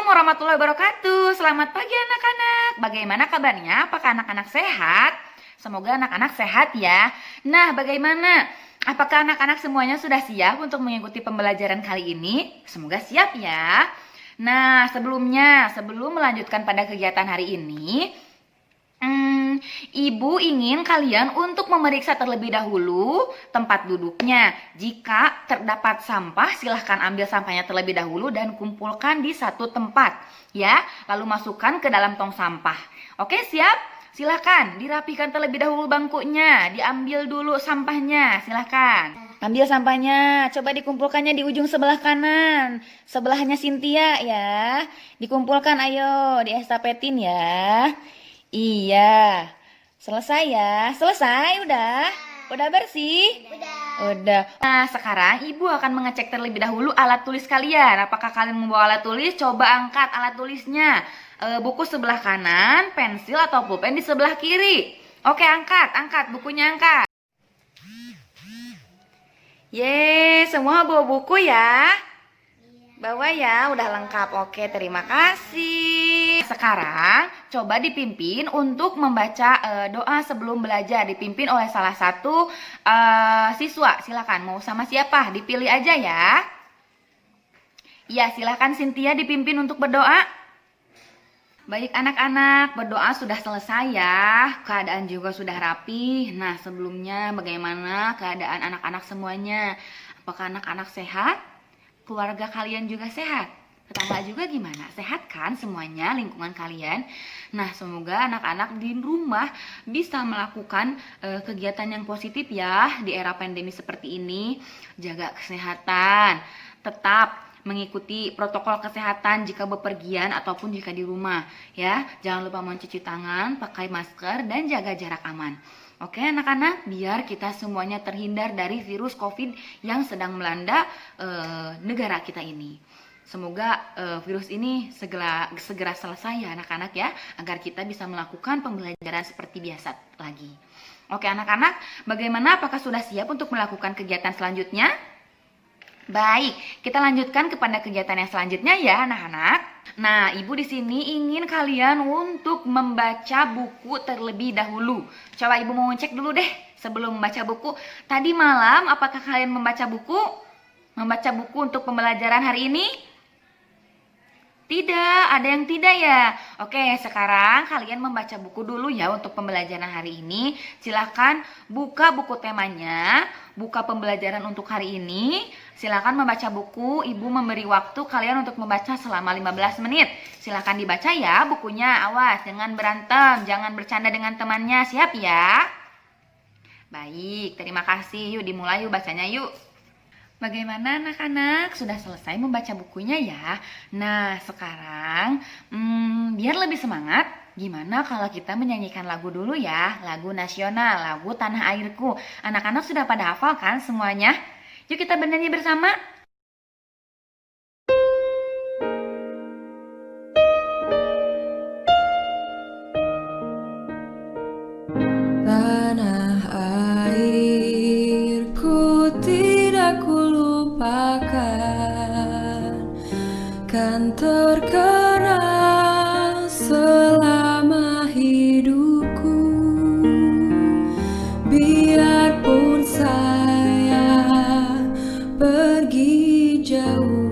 warahmatullahi wabarakatuh. Selamat pagi anak-anak. Bagaimana kabarnya? Apakah anak-anak sehat? Semoga anak-anak sehat ya. Nah, bagaimana? Apakah anak-anak semuanya sudah siap untuk mengikuti pembelajaran kali ini? Semoga siap ya. Nah, sebelum melanjutkan pada kegiatan hari ini, Ibu ingin kalian untuk memeriksa terlebih dahulu tempat duduknya. Jika terdapat sampah, silahkan ambil sampahnya terlebih dahulu dan kumpulkan di satu tempat, ya. Lalu masukkan ke dalam tong sampah. Oke, siap? Silahkan dirapikan terlebih dahulu bangkunya, diambil dulu sampahnya, silahkan. Ambil sampahnya, coba dikumpulkannya di ujung sebelah kanan, sebelahnya Cynthia ya. Dikumpulkan, ayo, diestafetin ya. Iya. Selesai ya? Selesai udah? Udah bersih? Udah. Nah, sekarang Ibu akan mengecek terlebih dahulu alat tulis kalian. Apakah kalian membawa alat tulis? Coba angkat alat tulisnya. Buku sebelah kanan, pensil atau pulpen di sebelah kiri. Oke, angkat bukunya angkat. Yeay, semua bawa buku ya? Bawa ya, udah lengkap. Oke, terima kasih. Sekarang coba dipimpin untuk membaca doa sebelum belajar. Dipimpin oleh salah satu siswa. Silakan, mau sama siapa? Dipilih aja ya. Ya, silakan Cynthia dipimpin untuk berdoa. Baik anak-anak, berdoa sudah selesai ya. Keadaan juga sudah rapi. Nah, sebelumnya bagaimana keadaan anak-anak semuanya? Apakah anak-anak sehat? Keluarga kalian juga sehat? Tetangga juga gimana? Sehat kan semuanya, lingkungan kalian? Nah, semoga anak-anak di rumah bisa melakukan kegiatan yang positif ya di era pandemi seperti ini. Jaga kesehatan, tetap mengikuti protokol kesehatan jika bepergian ataupun jika di rumah ya. Jangan lupa mencuci tangan, pakai masker, dan jaga jarak aman. Oke anak-anak, biar kita semuanya terhindar dari virus COVID yang sedang melanda negara kita ini. Semoga virus ini segera selesai ya anak-anak ya, agar kita bisa melakukan pembelajaran seperti biasa lagi. Oke anak-anak, bagaimana? Apakah sudah siap untuk melakukan kegiatan selanjutnya? Baik, kita lanjutkan kepada kegiatan yang selanjutnya ya anak-anak. Nah, Ibu di sini ingin kalian untuk membaca buku terlebih dahulu. Coba Ibu mau cek dulu deh sebelum membaca buku. Tadi malam apakah kalian membaca buku? Membaca buku untuk pembelajaran hari ini? Tidak, ada yang tidak ya. Oke, sekarang kalian membaca buku dulu ya untuk pembelajaran hari ini. Silahkan buka buku temanya, buka pembelajaran untuk hari ini. Silahkan membaca buku, Ibu memberi waktu kalian untuk membaca selama 15 menit. Silahkan dibaca ya bukunya, awas jangan berantem, jangan bercanda dengan temannya, siap ya? Baik, terima kasih. Yuk dimulai yuk bacanya yuk. Bagaimana anak-anak? Sudah selesai membaca bukunya ya? Nah, sekarang biar lebih semangat, gimana kalau kita menyanyikan lagu dulu ya? Lagu nasional, lagu Tanah Airku. Anak-anak sudah pada hafal kan semuanya? Yuk kita bernyanyi bersama. Tanah airku tidak kulupakan, kan terkenang selama hidupku. Biarpun saya pergi jauh,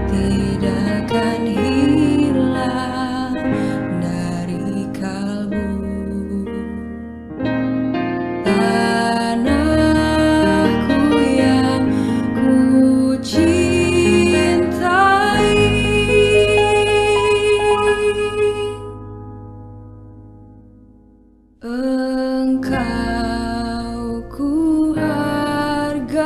tidak akan hilang dari kalbu. Tanahku yang ku cintai, engkau ku hargai.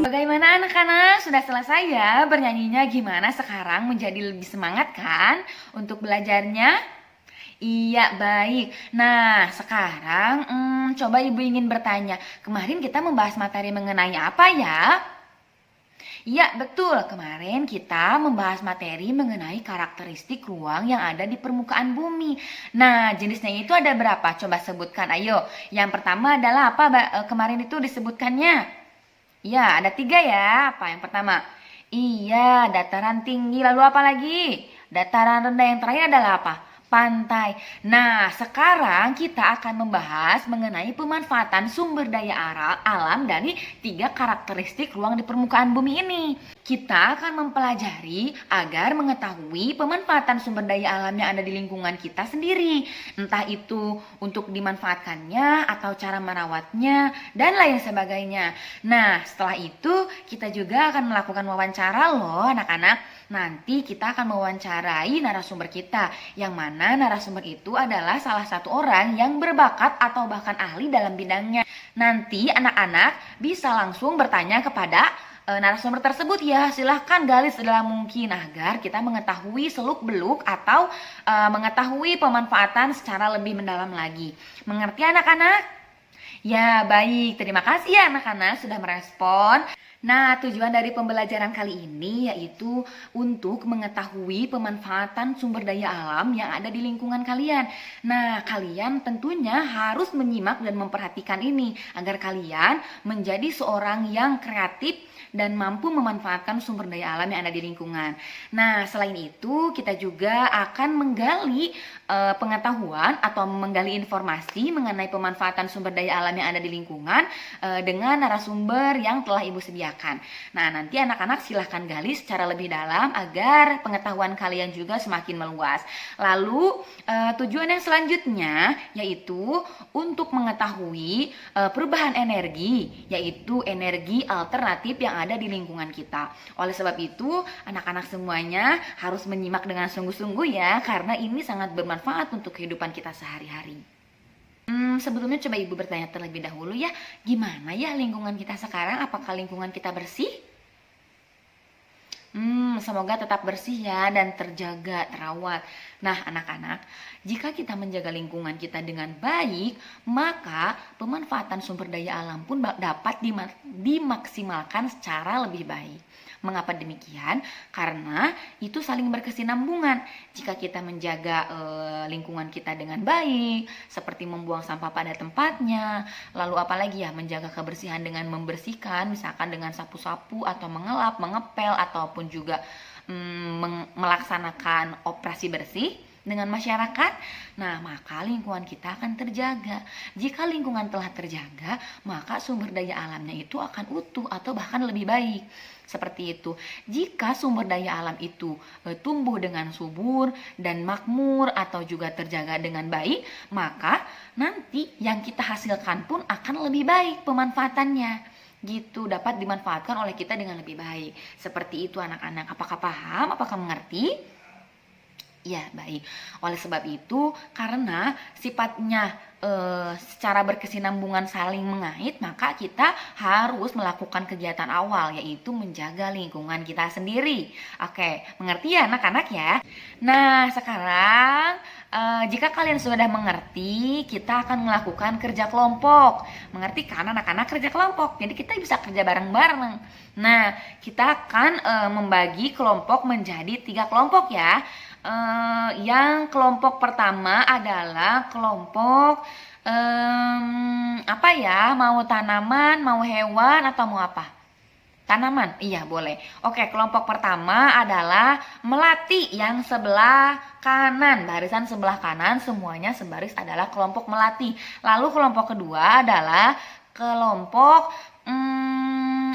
Bagaimana anak-anak? Sudah selesai ya bernyanyinya? Gimana sekarang? Menjadi lebih semangat kan untuk belajarnya? Iya, baik. Nah, sekarang coba Ibu ingin bertanya. Kemarin kita membahas materi mengenai apa ya? Iya, betul. Kemarin kita membahas materi mengenai karakteristik ruang yang ada di permukaan bumi. Nah, jenisnya itu ada berapa? Coba sebutkan, ayo. Yang pertama adalah apa kemarin itu disebutkannya? Ya, ada 3 ya. Apa yang pertama? Iya, dataran tinggi. Lalu apa lagi? Dataran rendah. Yang terakhir adalah apa? Pantai. Nah, sekarang kita akan membahas mengenai pemanfaatan sumber daya alam dari 3 karakteristik ruang di permukaan bumi ini. Kita akan mempelajari agar mengetahui pemanfaatan sumber daya alam yang ada di lingkungan kita sendiri. Entah itu untuk dimanfaatkannya atau cara merawatnya dan lain sebagainya. Nah, setelah itu kita juga akan melakukan wawancara loh anak-anak. Nanti kita akan mewawancarai narasumber kita, yang mana narasumber itu adalah salah satu orang yang berbakat atau bahkan ahli dalam bidangnya. Nanti anak-anak bisa langsung bertanya kepada narasumber tersebut ya. Silahkan gali sedalam mungkin agar kita mengetahui seluk-beluk atau mengetahui pemanfaatan secara lebih mendalam lagi. Mengerti anak-anak? Ya, baik. Terima kasih ya anak-anak sudah merespon. Nah, tujuan dari pembelajaran kali ini yaitu untuk mengetahui pemanfaatan sumber daya alam yang ada di lingkungan kalian. Nah, kalian tentunya harus menyimak dan memperhatikan ini agar kalian menjadi seorang yang kreatif dan mampu memanfaatkan sumber daya alam yang ada di lingkungan. Nah, selain itu kita juga akan menggali pengetahuan atau menggali informasi mengenai pemanfaatan sumber daya alam yang ada di lingkungan dengan narasumber yang telah Ibu sediakan. Nah, nanti anak-anak silahkan gali secara lebih dalam agar pengetahuan kalian juga semakin meluas. Lalu tujuan yang selanjutnya yaitu untuk mengetahui perubahan energi, yaitu energi alternatif yang ada di lingkungan kita. Oleh sebab itu, anak-anak semuanya harus menyimak dengan sungguh-sungguh ya, karena ini sangat bermanfaat untuk kehidupan kita sehari-hari. Sebelumnya coba Ibu bertanya terlebih dahulu ya, gimana ya lingkungan kita sekarang? Apakah lingkungan kita bersih? Semoga tetap bersih ya dan terjaga, terawat. Nah, anak-anak, jika kita menjaga lingkungan kita dengan baik, maka pemanfaatan sumber daya alam pun dapat dimaksimalkan secara lebih baik. Mengapa demikian? Karena itu saling berkesinambungan. Jika kita menjaga lingkungan kita dengan baik, seperti membuang sampah pada tempatnya, lalu apalagi ya, menjaga kebersihan dengan membersihkan, misalkan dengan sapu-sapu atau mengelap, mengepel, ataupun juga melaksanakan operasi bersih dengan masyarakat, nah maka lingkungan kita akan terjaga. Jika lingkungan telah terjaga, maka sumber daya alamnya itu akan utuh atau bahkan lebih baik. Seperti itu. Jika sumber daya alam itu tumbuh dengan subur dan makmur atau juga terjaga dengan baik, maka nanti yang kita hasilkan pun akan lebih baik pemanfaatannya. Gitu, dapat dimanfaatkan oleh kita dengan lebih baik. Seperti itu anak-anak. Apakah paham? Apakah mengerti? Ya, baik. Oleh sebab itu, karena sifatnya secara berkesinambungan saling mengait, maka kita harus melakukan kegiatan awal, yaitu menjaga lingkungan kita sendiri. Oke, mengerti ya anak-anak ya? Nah, sekarang jika kalian sudah mengerti, kita akan melakukan kerja kelompok. Mengerti kan anak-anak kerja kelompok? Jadi kita bisa kerja bareng-bareng. Nah, kita akan membagi kelompok menjadi 3 kelompok ya. Yang kelompok pertama adalah kelompok apa ya, mau tanaman, mau hewan, atau mau apa? Tanaman, iya boleh. Oke, kelompok pertama adalah melati yang sebelah kanan, barisan sebelah kanan semuanya sebaris adalah kelompok melati. Lalu kelompok kedua adalah kelompok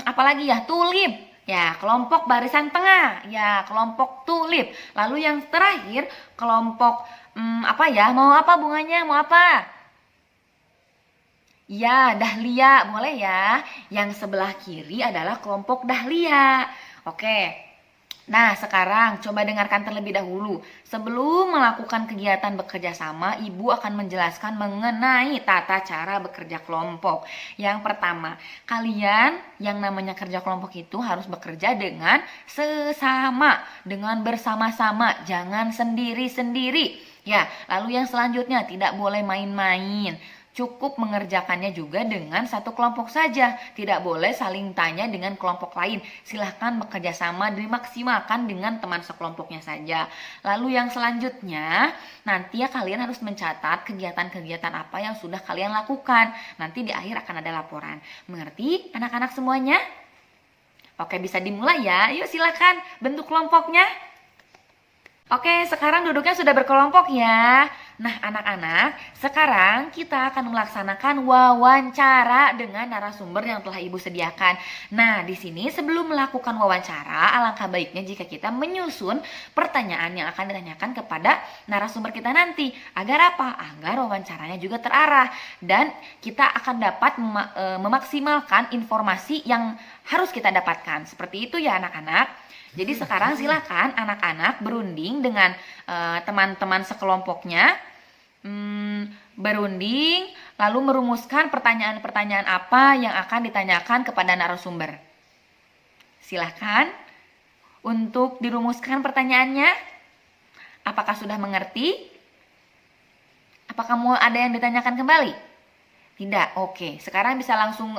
apalagi ya, tulip. Ya, kelompok barisan tengah. Ya, kelompok tulip. Lalu yang terakhir, kelompok apa ya? Mau apa bunganya? Mau apa? Ya, dahlia. Boleh ya. Yang sebelah kiri adalah kelompok dahlia. Oke. Nah, sekarang coba dengarkan terlebih dahulu. Sebelum melakukan kegiatan bekerja sama, Ibu akan menjelaskan mengenai tata cara bekerja kelompok. Yang pertama, kalian yang namanya kerja kelompok itu harus bekerja dengan sesama, dengan bersama-sama, jangan sendiri-sendiri. Ya, lalu yang selanjutnya tidak boleh main-main. Cukup mengerjakannya juga dengan satu kelompok saja. Tidak boleh saling tanya dengan kelompok lain. Silahkan bekerja sama, dimaksimalkan dengan teman sekelompoknya saja. Lalu yang selanjutnya, nanti ya kalian harus mencatat kegiatan-kegiatan apa yang sudah kalian lakukan. Nanti di akhir akan ada laporan. Mengerti anak-anak semuanya? Oke, bisa dimulai ya. Yuk silakan bentuk kelompoknya. Oke, sekarang duduknya sudah berkelompok ya. Nah, anak-anak, sekarang kita akan melaksanakan wawancara dengan narasumber yang telah Ibu sediakan. Nah, di sini sebelum melakukan wawancara, alangkah baiknya jika kita menyusun pertanyaan yang akan ditanyakan kepada narasumber kita nanti. Agar apa? Agar wawancaranya juga terarah dan kita akan dapat memaksimalkan informasi yang harus kita dapatkan. Seperti itu ya anak-anak. Jadi sekarang silakan anak-anak berunding dengan teman-teman sekelompoknya, berunding lalu merumuskan pertanyaan-pertanyaan apa yang akan ditanyakan kepada narasumber. Silakan untuk dirumuskan pertanyaannya. Apakah sudah mengerti? Apakah mau ada yang ditanyakan kembali? Tidak. Oke, sekarang bisa langsung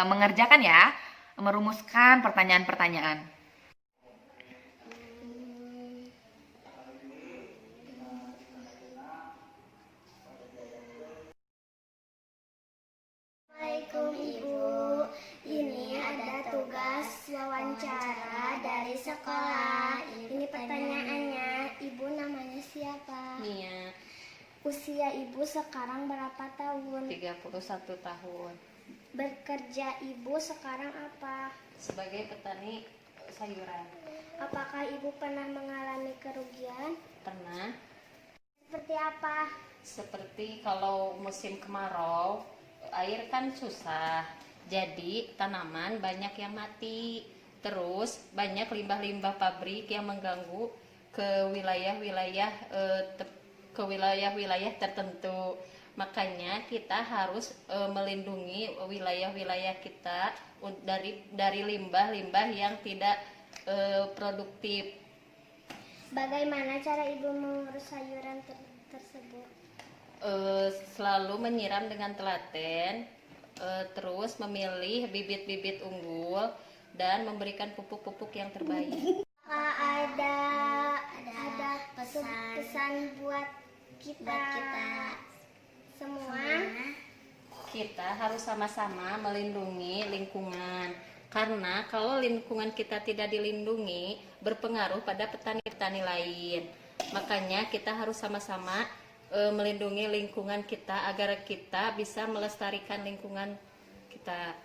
mengerjakan ya, merumuskan pertanyaan-pertanyaan. Assalamualaikum Ibu, ini ada tugas wawancara dari sekolah. Ini pertanyaannya, Ibu namanya siapa? Mia, Usia Ibu sekarang berapa tahun? 31 tahun. Bekerja Ibu sekarang apa? Sebagai petani sayuran. Apakah Ibu pernah mengalami kerugian? Pernah, Seperti apa? seperti kalau musim kemarau, air kan susah. Jadi tanaman banyak yang mati. Terus banyak limbah-limbah pabrik yang mengganggu ke wilayah-wilayah tertentu. Makanya kita harus melindungi wilayah-wilayah kita dari limbah-limbah yang tidak produktif. Bagaimana cara Ibu mengurus sayuran tersebut? Selalu menyiram dengan telaten, terus memilih bibit-bibit unggul dan memberikan pupuk-pupuk yang terbaik. Ada pesan buat kita semua. Kita harus sama-sama melindungi lingkungan, karena kalau lingkungan kita tidak dilindungi berpengaruh pada petani-petani lain. Makanya kita harus sama-sama melindungi lingkungan kita agar kita bisa melestarikan lingkungan kita.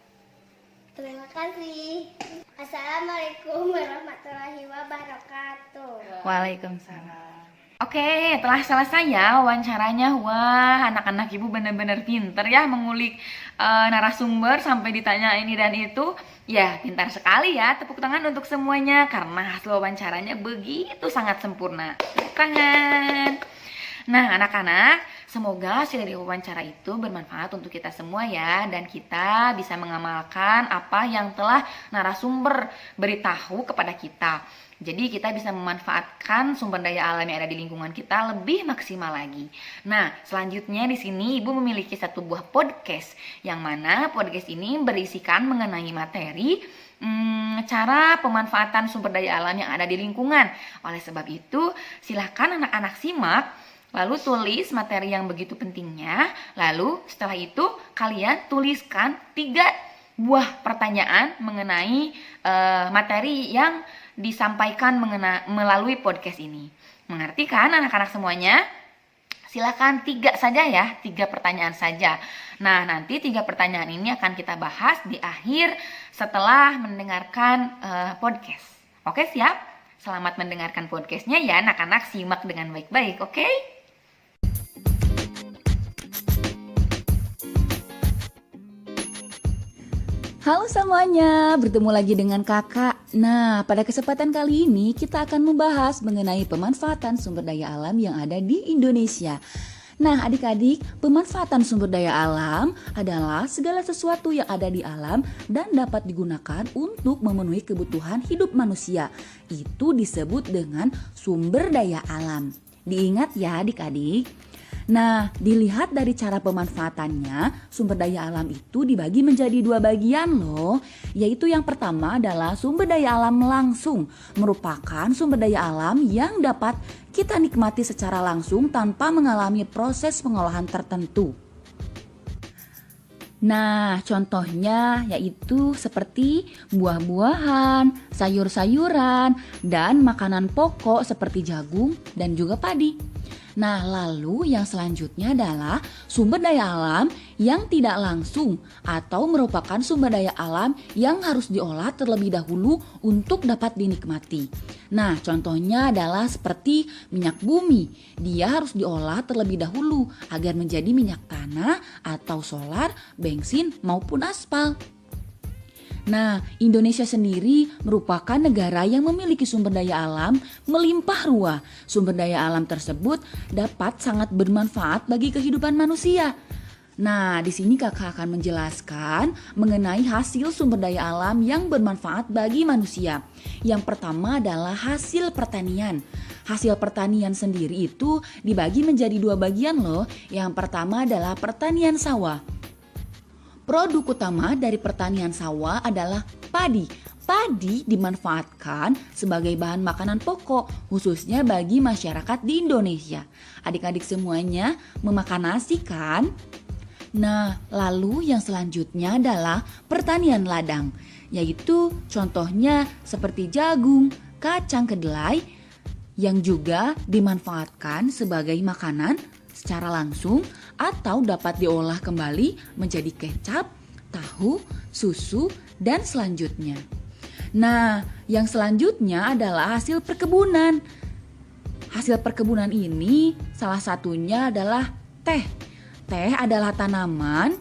Terima kasih. Assalamualaikum warahmatullahi wabarakatuh. Waalaikumsalam. Oke, telah selesai ya wawancaranya. Wah, anak-anak Ibu benar-benar pinter ya mengulik narasumber sampai ditanya ini dan itu. Ya, pintar sekali ya. Tepuk tangan untuk semuanya karena hasil wawancaranya begitu sangat sempurna. Tepuk tangan. Nah, anak-anak, semoga hasil dari wawancara itu bermanfaat untuk kita semua ya, dan kita bisa mengamalkan apa yang telah narasumber beritahu kepada kita. Jadi kita bisa memanfaatkan sumber daya alam yang ada di lingkungan kita lebih maksimal lagi. Nah, selanjutnya di sini Ibu memiliki satu buah podcast, yang mana podcast ini berisikan mengenai materi cara pemanfaatan sumber daya alam yang ada di lingkungan. Oleh sebab itu, silahkan anak-anak simak. Lalu tulis materi yang begitu pentingnya. Lalu setelah itu kalian tuliskan 3 buah pertanyaan mengenai materi yang disampaikan melalui podcast ini. Mengerti kan anak-anak semuanya? Silakan 3 saja ya, 3 pertanyaan saja. Nah, nanti 3 pertanyaan ini akan kita bahas di akhir setelah mendengarkan podcast. Oke, siap? Selamat mendengarkan podcastnya ya anak-anak, simak dengan baik-baik, oke? Halo semuanya, bertemu lagi dengan kakak. Nah, pada kesempatan kali ini kita akan membahas mengenai pemanfaatan sumber daya alam yang ada di Indonesia. Nah, adik-adik, pemanfaatan sumber daya alam adalah segala sesuatu yang ada di alam dan dapat digunakan untuk memenuhi kebutuhan hidup manusia. Itu disebut dengan sumber daya alam. Diingat ya adik-adik. Nah, dilihat dari cara pemanfaatannya, sumber daya alam itu dibagi menjadi 2 bagian loh. Yaitu yang pertama adalah sumber daya alam langsung, merupakan sumber daya alam yang dapat kita nikmati secara langsung tanpa mengalami proses pengolahan tertentu. Nah, contohnya yaitu seperti buah-buahan, sayur-sayuran, dan makanan pokok seperti jagung dan juga padi. Nah, lalu yang selanjutnya adalah sumber daya alam yang tidak langsung atau merupakan sumber daya alam yang harus diolah terlebih dahulu untuk dapat dinikmati. Nah, contohnya adalah seperti minyak bumi. Dia harus diolah terlebih dahulu agar menjadi minyak tanah atau solar, bensin maupun aspal. Nah, Indonesia sendiri merupakan negara yang memiliki sumber daya alam melimpah ruah. Sumber daya alam tersebut dapat sangat bermanfaat bagi kehidupan manusia. Nah, di sini kakak akan menjelaskan mengenai hasil sumber daya alam yang bermanfaat bagi manusia. Yang pertama adalah hasil pertanian. Hasil pertanian sendiri itu dibagi menjadi 2 bagian loh. Yang pertama adalah pertanian sawah. Produk utama dari pertanian sawah adalah padi. Padi dimanfaatkan sebagai bahan makanan pokok, khususnya bagi masyarakat di Indonesia. Adik-adik semuanya memakan nasi kan? Nah, lalu yang selanjutnya adalah pertanian ladang, yaitu contohnya seperti jagung, kacang kedelai, yang juga dimanfaatkan sebagai makanan secara langsung atau dapat diolah kembali menjadi kecap, tahu, susu, dan selanjutnya. Nah, yang selanjutnya adalah hasil perkebunan. Hasil perkebunan ini salah satunya adalah teh. Teh adalah tanaman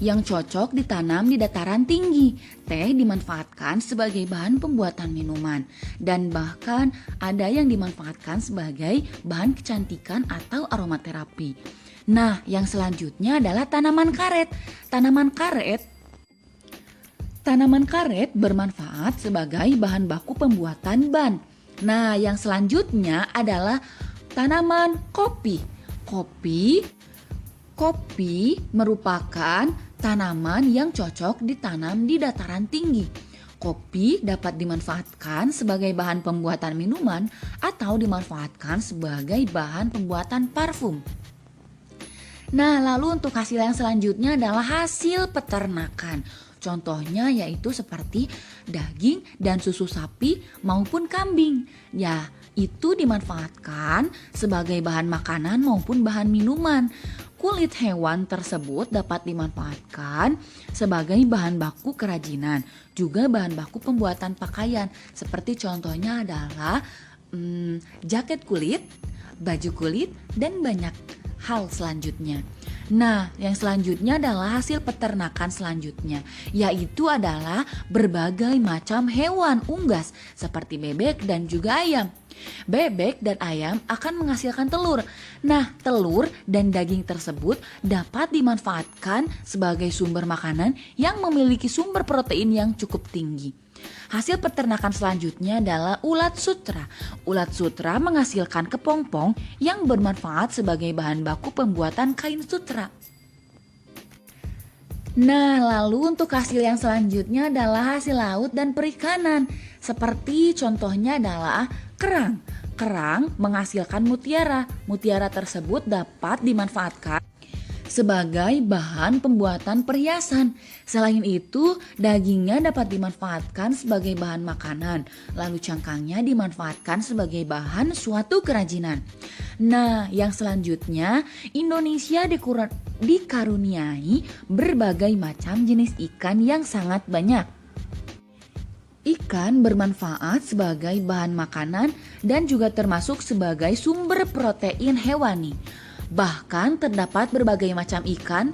yang cocok ditanam di dataran tinggi. Teh dimanfaatkan sebagai bahan pembuatan minuman dan bahkan ada yang dimanfaatkan sebagai bahan kecantikan atau aromaterapi. Nah, yang selanjutnya adalah tanaman karet. Tanaman karet bermanfaat sebagai bahan baku pembuatan ban. Nah, yang selanjutnya adalah tanaman kopi. Kopi merupakan tanaman yang cocok ditanam di dataran tinggi. Kopi dapat dimanfaatkan sebagai bahan pembuatan minuman atau dimanfaatkan sebagai bahan pembuatan parfum. Nah, lalu untuk hasil yang selanjutnya adalah hasil peternakan. Contohnya yaitu seperti daging dan susu sapi maupun kambing. Ya, itu dimanfaatkan sebagai bahan makanan maupun bahan minuman. Kulit hewan tersebut dapat dimanfaatkan sebagai bahan baku kerajinan, juga bahan baku pembuatan pakaian. Seperti contohnya adalah jaket kulit, baju kulit, dan banyak hal selanjutnya. Nah, yang selanjutnya adalah hasil peternakan selanjutnya, yaitu adalah berbagai macam hewan unggas seperti bebek dan juga ayam. Bebek dan ayam akan menghasilkan telur. Nah, telur dan daging tersebut dapat dimanfaatkan sebagai sumber makanan yang memiliki sumber protein yang cukup tinggi. Hasil peternakan selanjutnya adalah ulat sutra. Ulat sutra menghasilkan kepompong yang bermanfaat sebagai bahan baku pembuatan kain sutra. Nah, lalu untuk hasil yang selanjutnya adalah hasil laut dan perikanan. Seperti contohnya adalah kerang. Kerang menghasilkan mutiara. Mutiara tersebut dapat dimanfaatkan sebagai bahan pembuatan perhiasan. Selain itu, dagingnya dapat dimanfaatkan sebagai bahan makanan, lalu cangkangnya dimanfaatkan sebagai bahan suatu kerajinan. Nah, yang selanjutnya, Indonesia dikaruniai berbagai macam jenis ikan yang sangat banyak. Ikan bermanfaat sebagai bahan makanan dan juga termasuk sebagai sumber protein hewani. Bahkan terdapat berbagai macam ikan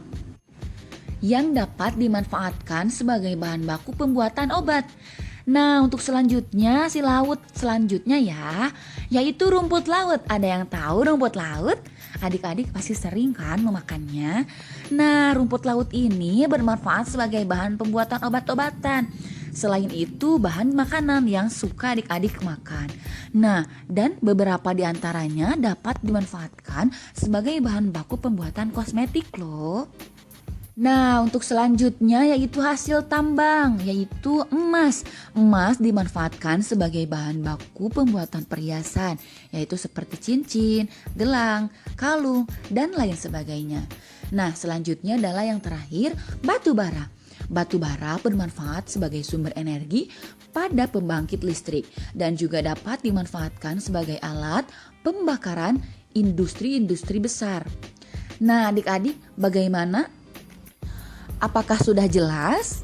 yang dapat dimanfaatkan sebagai bahan baku pembuatan obat. Nah, untuk selanjutnya si laut selanjutnya yaitu rumput laut. Ada yang tahu rumput laut? Adik-adik pasti sering kan memakannya. Nah, rumput laut ini bermanfaat sebagai bahan pembuatan obat-obatan. Selain itu, bahan makanan yang suka adik-adik makan. Nah, dan beberapa di antaranya dapat dimanfaatkan sebagai bahan baku pembuatan kosmetik loh. Nah, untuk selanjutnya yaitu hasil tambang, yaitu emas. Emas dimanfaatkan sebagai bahan baku pembuatan perhiasan, yaitu seperti cincin, gelang, kalung, dan lain sebagainya. Nah, selanjutnya adalah yang terakhir, batu bara. Batu bara bermanfaat sebagai sumber energi pada pembangkit listrik dan juga dapat dimanfaatkan sebagai alat pembakaran industri-industri besar. Nah, adik-adik, bagaimana? Apakah sudah jelas?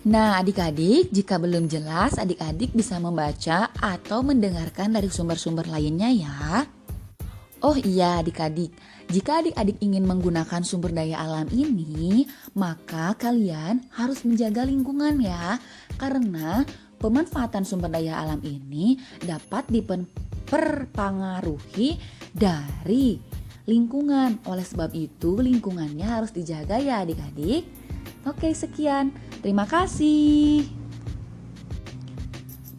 Nah, adik-adik, jika belum jelas, adik-adik bisa membaca atau mendengarkan dari sumber-sumber lainnya ya. Oh iya adik-adik, jika adik-adik ingin menggunakan sumber daya alam ini, maka kalian harus menjaga lingkungan ya. Karena pemanfaatan sumber daya alam ini dapat diperpengaruhi dari lingkungan. Oleh sebab itu lingkungannya harus dijaga ya adik-adik. Oke, sekian. Terima kasih.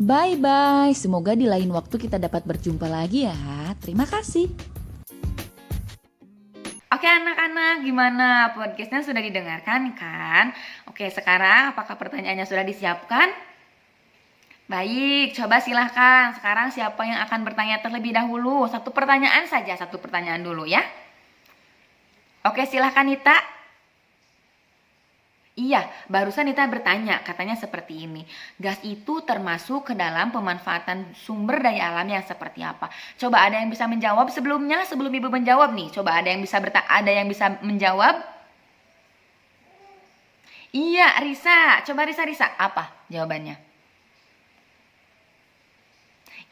Bye-bye. Semoga di lain waktu kita dapat berjumpa lagi ya. Terima kasih. Oke anak-anak, gimana? Podcastnya sudah didengarkan kan? Oke, sekarang apakah pertanyaannya sudah disiapkan? Baik, coba silahkan. Sekarang siapa yang akan bertanya terlebih dahulu? Satu pertanyaan saja, satu pertanyaan dulu ya. Oke, silahkan Nita. Iya, barusan Nita bertanya, katanya seperti ini. Gas itu termasuk ke dalam pemanfaatan sumber daya alam yang seperti apa? Coba ada yang bisa menjawab sebelumnya, sebelum Ibu menjawab nih. Coba ada yang bisa menjawab? Iya, Risa. Coba Risa, apa jawabannya?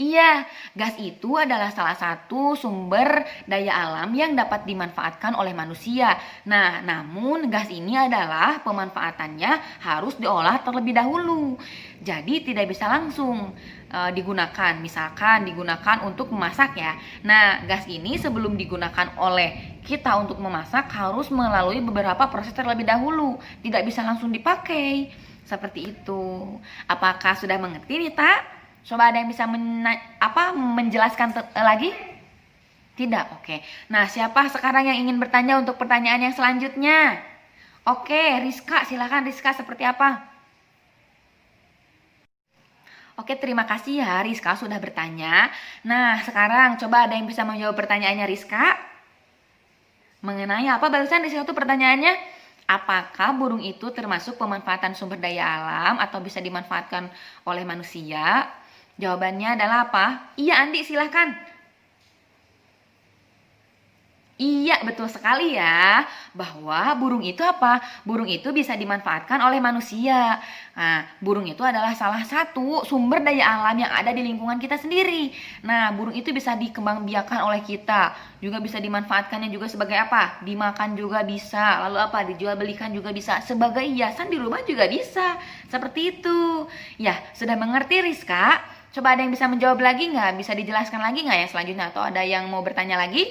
Iya, gas itu adalah salah satu sumber daya alam yang dapat dimanfaatkan oleh manusia. Nah, namun gas ini adalah pemanfaatannya harus diolah terlebih dahulu. Jadi tidak bisa langsung digunakan. Misalkan digunakan untuk memasak ya. Nah, gas ini sebelum digunakan oleh kita untuk memasak harus melalui beberapa proses terlebih dahulu. Tidak bisa langsung dipakai. Seperti itu. Apakah sudah mengerti nih, Tak? Coba ada yang bisa menjelaskan lagi? Tidak, oke. Nah, siapa sekarang yang ingin bertanya untuk pertanyaan yang selanjutnya? Oke, Rizka, silakan Rizka, seperti apa? Oke, terima kasih ya Rizka sudah bertanya. Nah, sekarang coba ada yang bisa menjawab pertanyaannya Rizka? Mengenai apa barusan di situ pertanyaannya? Apakah burung itu termasuk pemanfaatan sumber daya alam atau bisa dimanfaatkan oleh manusia? Jawabannya adalah apa? Iya, Andi, silahkan. Iya, betul sekali ya. Bahwa burung itu apa? Burung itu bisa dimanfaatkan oleh manusia. Nah, burung itu adalah salah satu sumber daya alam yang ada di lingkungan kita sendiri. Nah, burung itu bisa dikembangbiakan oleh kita. Juga bisa dimanfaatkannya juga sebagai apa? Dimakan juga bisa. Lalu apa? Dijual belikan juga bisa. Sebagai hiasan di rumah juga bisa. Seperti itu. Ya, sudah mengerti Rizka? Coba ada yang bisa menjawab lagi nggak? Bisa dijelaskan lagi nggak ya selanjutnya? Atau ada yang mau bertanya lagi?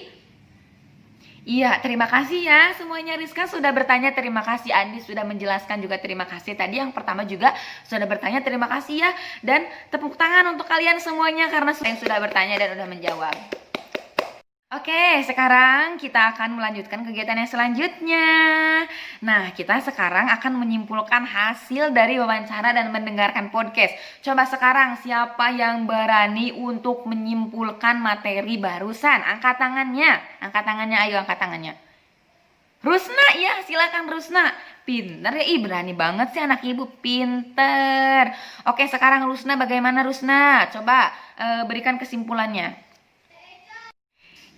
Iya, terima kasih ya semuanya. Rizka sudah bertanya, terima kasih. Andi sudah menjelaskan juga, terima kasih. Tadi yang pertama juga sudah bertanya, terima kasih ya. Dan tepuk tangan untuk kalian semuanya karena yang sudah bertanya dan sudah menjawab. Oke, sekarang kita akan melanjutkan kegiatan yang selanjutnya. Nah, kita sekarang akan menyimpulkan hasil dari wawancara dan mendengarkan podcast. Coba sekarang siapa yang berani untuk menyimpulkan materi barusan? Angkat tangannya. Angkat tangannya, ayo angkat tangannya. Rusna ya, silakan Rusna. Pinter ya, berani banget sih anak ibu, pinter. Oke, sekarang Rusna bagaimana Rusna? Coba berikan kesimpulannya.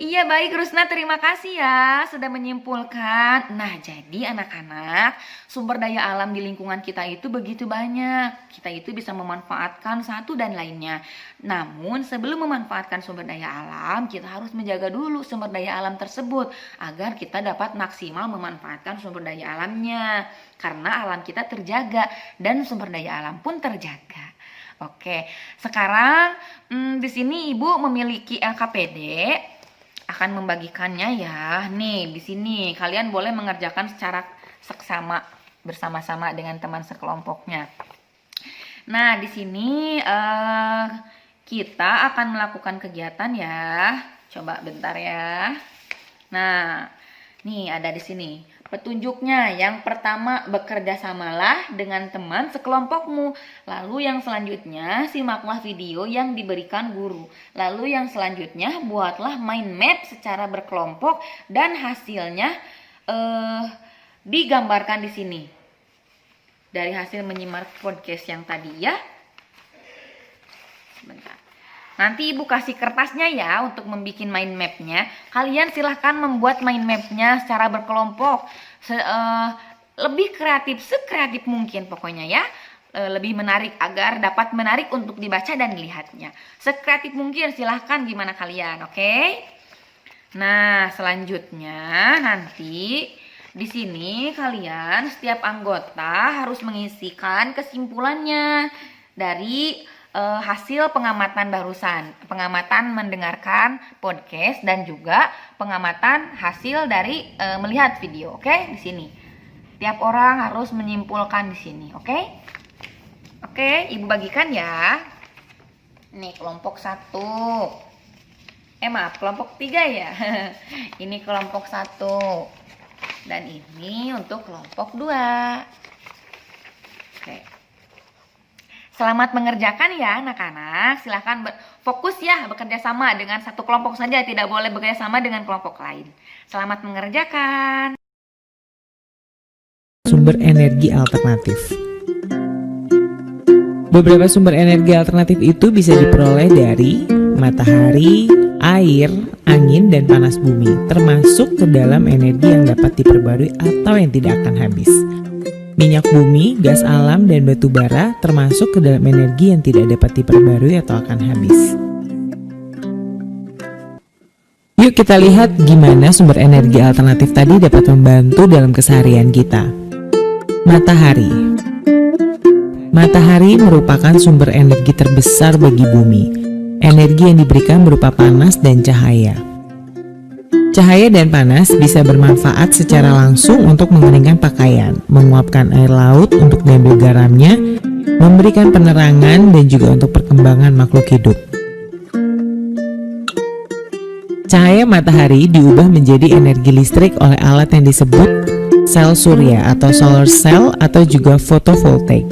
Iya baik Rusna, terima kasih ya sudah menyimpulkan. Nah jadi anak-anak, sumber daya alam di lingkungan kita itu begitu banyak. Kita itu bisa memanfaatkan satu dan lainnya. Namun sebelum memanfaatkan sumber daya alam, kita harus menjaga dulu sumber daya alam tersebut agar kita dapat maksimal memanfaatkan sumber daya alamnya. Karena alam kita terjaga dan sumber daya alam pun terjaga. Oke, sekarang di sini Ibu memiliki LKPD. Akan membagikannya ya. Nih, di sini kalian boleh mengerjakan secara seksama bersama-sama dengan teman sekelompoknya. Nah, di sini kita akan melakukan kegiatan ya. Coba bentar ya. Nah, nih ada di sini petunjuknya. Yang pertama, bekerja samalah dengan teman sekelompokmu. Lalu yang selanjutnya, simaklah video yang diberikan guru. Lalu yang selanjutnya, buatlah mind map secara berkelompok dan hasilnya digambarkan di sini. Dari hasil menyimak podcast yang tadi ya. Sebentar. Nanti ibu kasih kertasnya ya untuk membuat mind mapnya. Kalian silahkan membuat mind mapnya secara berkelompok. Lebih kreatif, sekreatif mungkin pokoknya ya. Lebih menarik agar dapat menarik untuk dibaca dan dilihatnya. Sekreatif mungkin, silahkan gimana kalian, oke? Nah, selanjutnya nanti di sini kalian setiap anggota harus mengisikan kesimpulannya dari hasil pengamatan barusan, pengamatan mendengarkan podcast dan juga pengamatan hasil dari melihat video, oke? Di sini. Tiap orang harus menyimpulkan di sini, oke? Oke, ibu bagikan ya. Ini kelompok 1. Maaf, kelompok 3 ya. Ini kelompok 1. Dan ini untuk kelompok 2. Oke. Selamat mengerjakan ya anak-anak. Silahkan fokus ya bekerja sama dengan satu kelompok saja. Tidak boleh bekerja sama dengan kelompok lain. Selamat mengerjakan. Sumber energi alternatif. Beberapa sumber energi alternatif itu bisa diperoleh dari matahari, air, angin, dan panas bumi, termasuk ke dalam energi yang dapat diperbarui atau yang tidak akan habis. Minyak bumi, gas alam, dan batu bara termasuk ke dalam energi yang tidak dapat diperbarui atau akan habis. Yuk kita lihat gimana sumber energi alternatif tadi dapat membantu dalam keseharian kita. Matahari. Matahari merupakan sumber energi terbesar bagi bumi. Energi yang diberikan berupa panas dan cahaya. Cahaya dan panas bisa bermanfaat secara langsung untuk mengeringkan pakaian, menguapkan air laut untuk diambil garamnya, memberikan penerangan, dan juga untuk perkembangan makhluk hidup. Cahaya matahari diubah menjadi energi listrik oleh alat yang disebut sel surya atau solar cell atau juga fotovoltaik.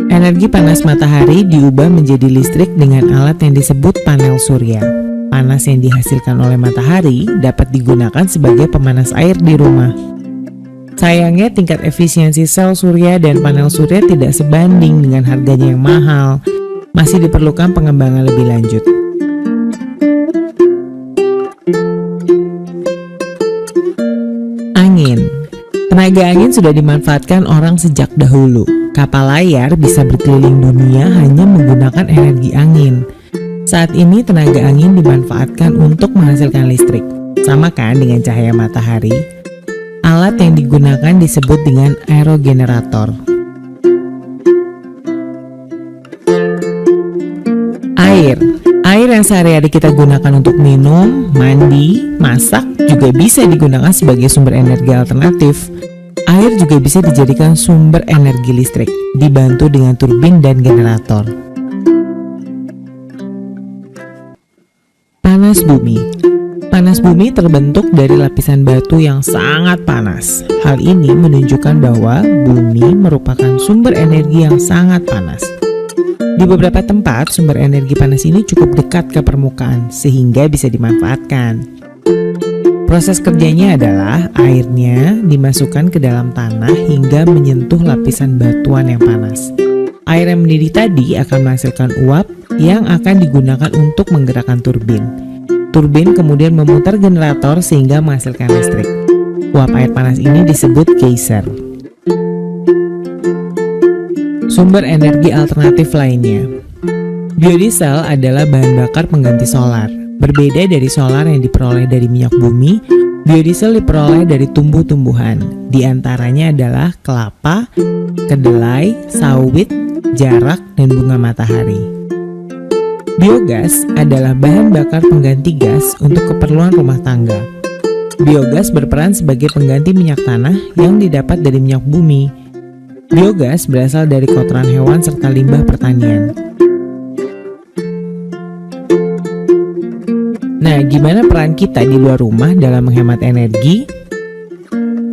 Energi panas matahari diubah menjadi listrik dengan alat yang disebut panel surya. Panas yang dihasilkan oleh matahari dapat digunakan sebagai pemanas air di rumah. Sayangnya tingkat efisiensi sel surya dan panel surya tidak sebanding dengan harganya yang mahal. Masih diperlukan pengembangan lebih lanjut. Angin. Tenaga angin sudah dimanfaatkan orang sejak dahulu. Kapal layar bisa berkeliling dunia hanya menggunakan energi angin. Saat ini tenaga angin dimanfaatkan untuk menghasilkan listrik. Sama kan dengan cahaya matahari? Alat yang digunakan disebut dengan aerogenerator. Air. Air yang sehari-hari kita gunakan untuk minum, mandi, masak juga bisa digunakan sebagai sumber energi alternatif. Air juga bisa dijadikan sumber energi listrik, dibantu dengan turbin dan generator. Panas bumi. Panas bumi terbentuk dari lapisan batu yang sangat panas. Hal ini menunjukkan bahwa bumi merupakan sumber energi yang sangat panas. Di beberapa tempat, sumber energi panas ini cukup dekat ke permukaan sehingga bisa dimanfaatkan. Proses kerjanya adalah airnya dimasukkan ke dalam tanah hingga menyentuh lapisan batuan yang panas. Air yang mendidih tadi akan menghasilkan uap yang akan digunakan untuk menggerakkan turbin. Turbin kemudian memutar generator sehingga menghasilkan listrik. Uap air panas ini disebut geyser. Sumber energi alternatif lainnya. Biodiesel adalah bahan bakar pengganti solar. Berbeda dari solar yang diperoleh dari minyak bumi, biodiesel diperoleh dari tumbuh-tumbuhan. Di antaranya adalah kelapa, kedelai, sawit, jarak, dan bunga matahari. Biogas adalah bahan bakar pengganti gas untuk keperluan rumah tangga. Biogas berperan sebagai pengganti minyak tanah yang didapat dari minyak bumi. Biogas berasal dari kotoran hewan serta limbah pertanian. Nah, gimana peran kita di luar rumah dalam menghemat energi?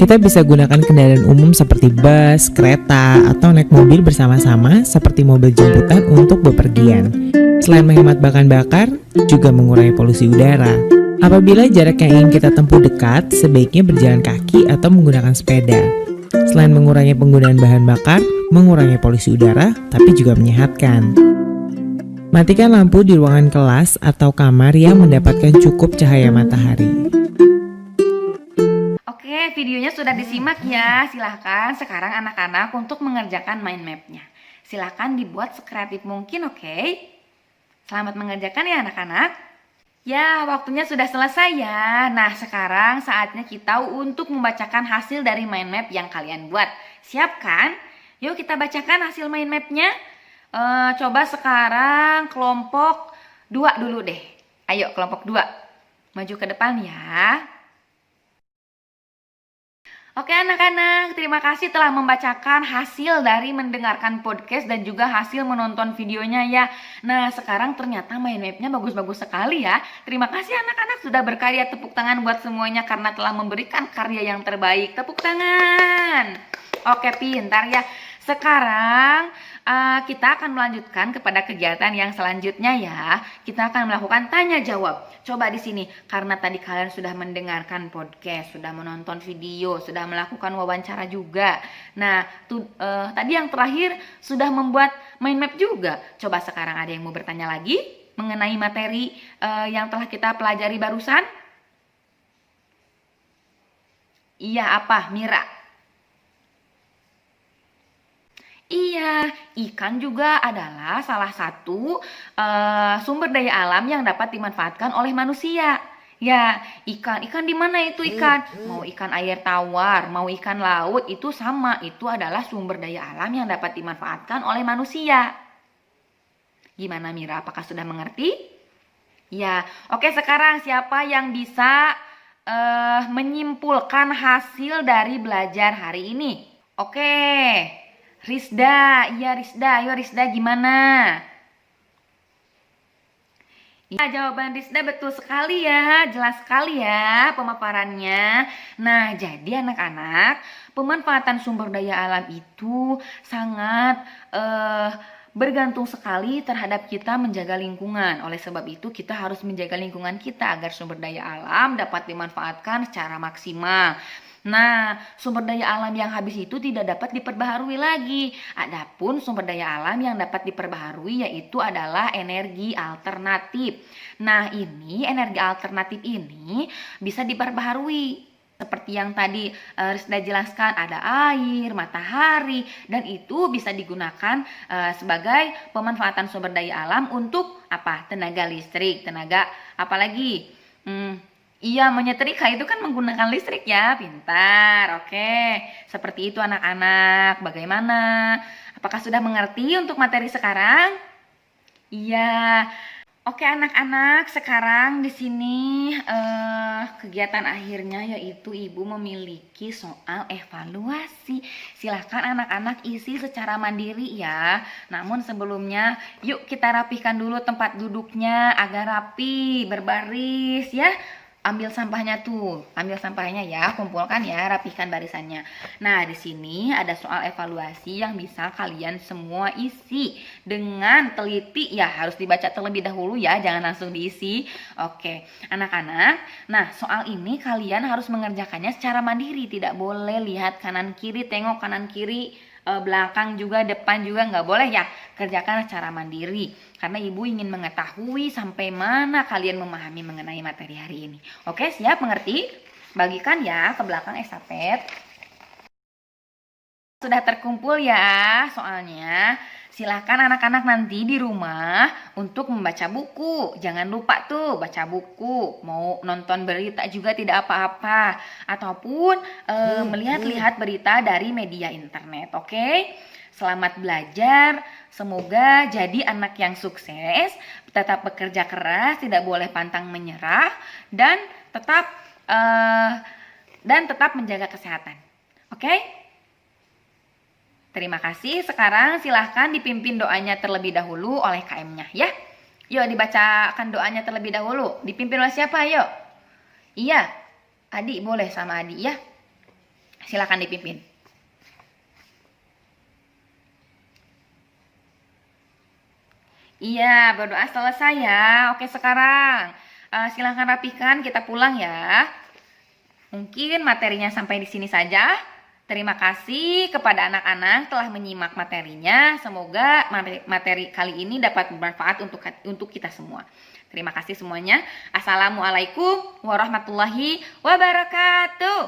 Kita bisa gunakan kendaraan umum seperti bus, kereta, atau naik mobil bersama-sama seperti mobil jemputan untuk bepergian. Selain menghemat bahan bakar, juga mengurangi polusi udara. Apabila jarak yang ingin kita tempuh dekat, sebaiknya berjalan kaki atau menggunakan sepeda. Selain mengurangi penggunaan bahan bakar, mengurangi polusi udara, tapi juga menyehatkan. Matikan lampu di ruangan kelas atau kamar yang mendapatkan cukup cahaya matahari. Oke, videonya sudah disimak ya. Silahkan sekarang anak-anak untuk mengerjakan mind mapnya. Silahkan dibuat sekreatif mungkin, oke? Selamat mengerjakan ya anak-anak. Ya, waktunya sudah selesai ya. Nah, sekarang saatnya kita untuk membacakan hasil dari mind map yang kalian buat. Siap kan? Yuk kita bacakan hasil mind mapnya. Coba sekarang kelompok 2 dulu deh. Ayo kelompok 2. Maju ke depan ya. Oke anak-anak, terima kasih telah membacakan hasil dari mendengarkan podcast dan juga hasil menonton videonya ya. Nah sekarang ternyata mind mapnya bagus-bagus sekali ya. Terima kasih anak-anak sudah berkarya, tepuk tangan buat semuanya karena telah memberikan karya yang terbaik. Tepuk tangan. Oke pintar ya. Sekarang kita akan melanjutkan kepada kegiatan yang selanjutnya ya. Kita akan melakukan tanya jawab. Coba di sini karena tadi kalian sudah mendengarkan podcast, sudah menonton video, sudah melakukan wawancara juga. Nah, tadi yang terakhir sudah membuat mind map juga. Coba sekarang ada yang mau bertanya lagi mengenai materi yang telah kita pelajari barusan? Iya, apa? Mira? Iya, ikan juga adalah salah satu sumber daya alam yang dapat dimanfaatkan oleh manusia. Ya, ikan di mana itu ikan? Mau ikan air tawar, mau ikan laut, itu sama. Itu adalah sumber daya alam yang dapat dimanfaatkan oleh manusia. Gimana Mira, apakah sudah mengerti? Ya, oke sekarang siapa yang bisa menyimpulkan hasil dari belajar hari ini? Oke. Rizda, iya Rizda, ayo Rizda gimana? Ya, jawaban Rizda betul sekali ya, jelas sekali ya pemaparannya. Nah, jadi anak-anak, pemanfaatan sumber daya alam itu sangat bergantung sekali terhadap kita menjaga lingkungan. Oleh sebab itu, kita harus menjaga lingkungan kita agar sumber daya alam dapat dimanfaatkan secara maksimal. Nah, sumber daya alam yang habis itu tidak dapat diperbaharui lagi. Adapun sumber daya alam yang dapat diperbaharui yaitu adalah energi alternatif. Nah, ini energi alternatif ini bisa diperbaharui. Seperti yang tadi Rizda jelaskan, ada air, matahari, dan itu bisa digunakan sebagai pemanfaatan sumber daya alam untuk apa? Tenaga listrik, tenaga apalagi? Iya, menyetrika itu kan menggunakan listrik ya, pintar. Oke, seperti itu anak-anak. Bagaimana? Apakah sudah mengerti untuk materi sekarang? Iya. Oke anak-anak, sekarang di sini kegiatan akhirnya yaitu Ibu memiliki soal evaluasi. Silahkan anak-anak isi secara mandiri ya. Namun sebelumnya, yuk kita rapihkan dulu tempat duduknya agar rapi, berbaris ya. Ambil sampahnya tuh, ambil sampahnya ya, kumpulkan ya, rapihkan barisannya. Nah, di sini ada soal evaluasi yang bisa kalian semua isi dengan teliti ya, harus dibaca terlebih dahulu ya, jangan langsung diisi. Oke, anak-anak, nah soal ini kalian harus mengerjakannya secara mandiri, tidak boleh lihat kanan kiri, tengok kanan kiri, belakang juga, depan juga nggak boleh ya. Kerjakan secara mandiri karena ibu ingin mengetahui sampai mana kalian memahami mengenai materi hari ini. Oke, siap mengerti? Bagikan ya ke belakang estafet. Sudah terkumpul ya soalnya. Silahkan anak-anak nanti di rumah untuk membaca buku. Jangan lupa tuh baca buku. Mau nonton berita juga tidak apa-apa. Ataupun melihat-lihat berita dari media internet. Oke? Selamat belajar. Semoga jadi anak yang sukses. Tetap bekerja keras. Tidak boleh pantang menyerah. Dan tetap menjaga kesehatan. Oke? Terima kasih. Sekarang silahkan dipimpin doanya terlebih dahulu oleh KM-nya ya. Yuk dibacakan doanya terlebih dahulu. Dipimpin oleh siapa? Yuk. Iya. Adi boleh sama Adi ya. Silahkan dipimpin. Iya, berdoa selesai ya. Oke, sekarang silahkan rapikan, kita pulang ya. Mungkin materinya sampai di sini saja. Terima kasih kepada anak-anak telah menyimak materinya. Semoga materi kali ini dapat bermanfaat untuk kita semua. Terima kasih semuanya. Assalamualaikum warahmatullahi wabarakatuh.